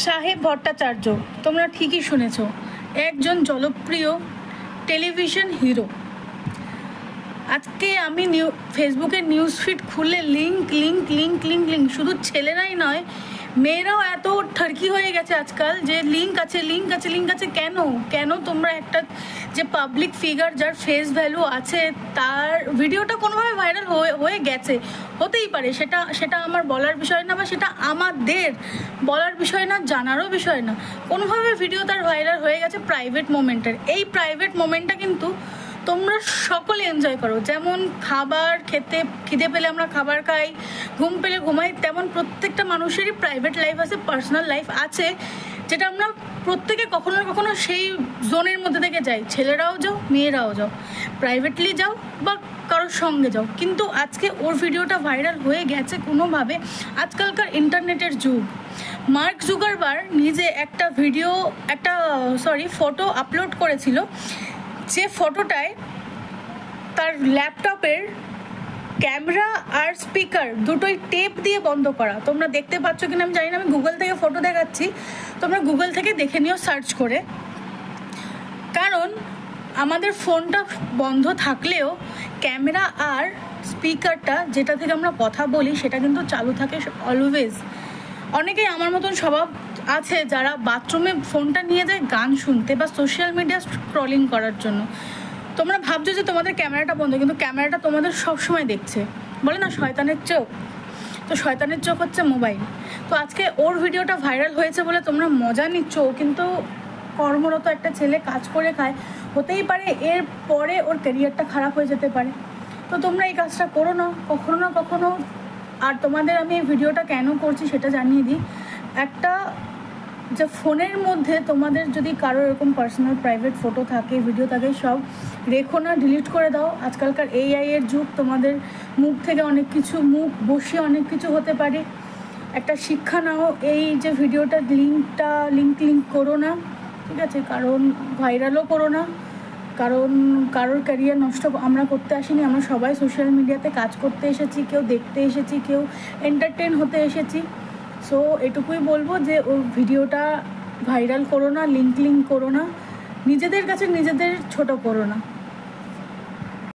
সাহেব ভট্টাচার্য, তোমরা ঠিকই শুনেছ, একজন জনপ্রিয় টেলিভিশন হিরো। আজকে আমি ফেসবুকের নিউজ ফিড খুলে লিঙ্ক শুধু ছেলেরাই নয়, মেয়েরাও এত ঠার্কি হয়ে গেছে আজকাল যে লিঙ্ক আছে। কেন তোমরা একটা যে পাবলিক ফিগার, যার ফেস ভ্যালু আছে, তার ভিডিওটা কোনোভাবে ভাইরাল হয়ে গেছে, হতেই পারে, সেটা আমার বলার বিষয় না, বা সেটা আমাদের বলার বিষয় না, জানারও বিষয় না। কোনোভাবে ভিডিও তার ভাইরাল হয়ে গেছে প্রাইভেট মোমেন্টের। এই প্রাইভেট মোমেন্টটা কিন্তু তোমরা সকলে এনজয় করো। যেমন খাবার খেতে খিদে পেলে আমরা খাবার খাই, ঘুম পেলে ঘুমাই, তেমন প্রত্যেকটা মানুষেরই প্রাইভেট লাইফ আছে, পার্সোনাল লাইফ আছে, যেটা আমরা প্রত্যেকে কখনো না কখনো সেই জোনের মধ্যে থেকে যাই। ছেলেরাও যাও, মেয়েরাও যাও, প্রাইভেটলি যাও বা কারোর সঙ্গে যাও। কিন্তু আজকে ওর ভিডিওটা ভাইরাল হয়ে গেছে কোনোভাবে। আজকালকার ইন্টারনেটের যুগ। মার্ক জুকারবার্গ নিজে একটা ফটো আপলোড করেছিল, যে ফটোটায় তার ল্যাপটপের ক্যামেরা আর স্পিকার দুটোই টেপ দিয়ে বন্ধ করা। তোমরা দেখতে পাচ্ছ কিনা আমি জানি না, আমি গুগল থেকে ফটো দেখাচ্ছি, তোমরা গুগল থেকে দেখে নিও সার্চ করে। কারণ আমাদের ফোনটা বন্ধ থাকলেও ক্যামেরা আর স্পিকারটা, যেটা থেকে আমরা কথা বলি, সেটা কিন্তু চালু থাকে অলওয়েজ। অনেকেই আমার মতন স্বভাব আছে যারা বাথরুমে ফোনটা নিয়ে যায় গান শুনতে বা সোশ্যাল মিডিয়া স্ক্রলিং করার জন্য। তোমরা ভাবছো যে তোমাদের ক্যামেরাটা বন্ধ, কিন্তু ক্যামেরাটা তোমাদের সবসময় দেখছে। বলে না শয়তানের চোখ, তো শয়তানের চোখ হচ্ছে মোবাইল। তো আজকে ওর ভিডিওটা ভাইরাল হয়েছে বলে তোমরা মজা নিচ্ছ, কিন্তু কর্মরত একটা ছেলে কাজ করে খায়, হতেই পারে এর পরে ওর ক্যারিয়ারটা খারাপ হয়ে যেতে পারে। তো তোমরা এই কাজটা করো না কখনো। আর তোমাদের আমি এই ভিডিওটা কেন করছি সেটা জানিয়ে দিই। একটা যে ফোনের মধ্যে তোমাদের যদি কারো এরকম পার্সোনাল প্রাইভেট ফটো থাকে, ভিডিও থাকে, সব রেখো না, ডিলিট করে দাও। আজকালকার AI এর যুগ, তোমাদের মুখ থেকে মুখ বসিয়ে অনেক কিছু হতে পারে। একটা শিক্ষা নাও, এই যে ভিডিওটা লিঙ্ক করো না, ঠিক আছে? কারণ ভাইরালও করো না, কারণ কারোর ক্যারিয়ার নষ্ট আমরা করতে আসিনি। আমরা সবাই সোশ্যাল মিডিয়াতে কাজ করতে এসেছি, কেউ দেখতে এসেছি, কেউ এন্টারটেন হতে এসেছি। সো এটুকুই বলবো যে ওর ভিডিওটা ভাইরাল করো না, লিঙ্ক করো না, নিজেদের কাছে নিজেদের ছোট করো না।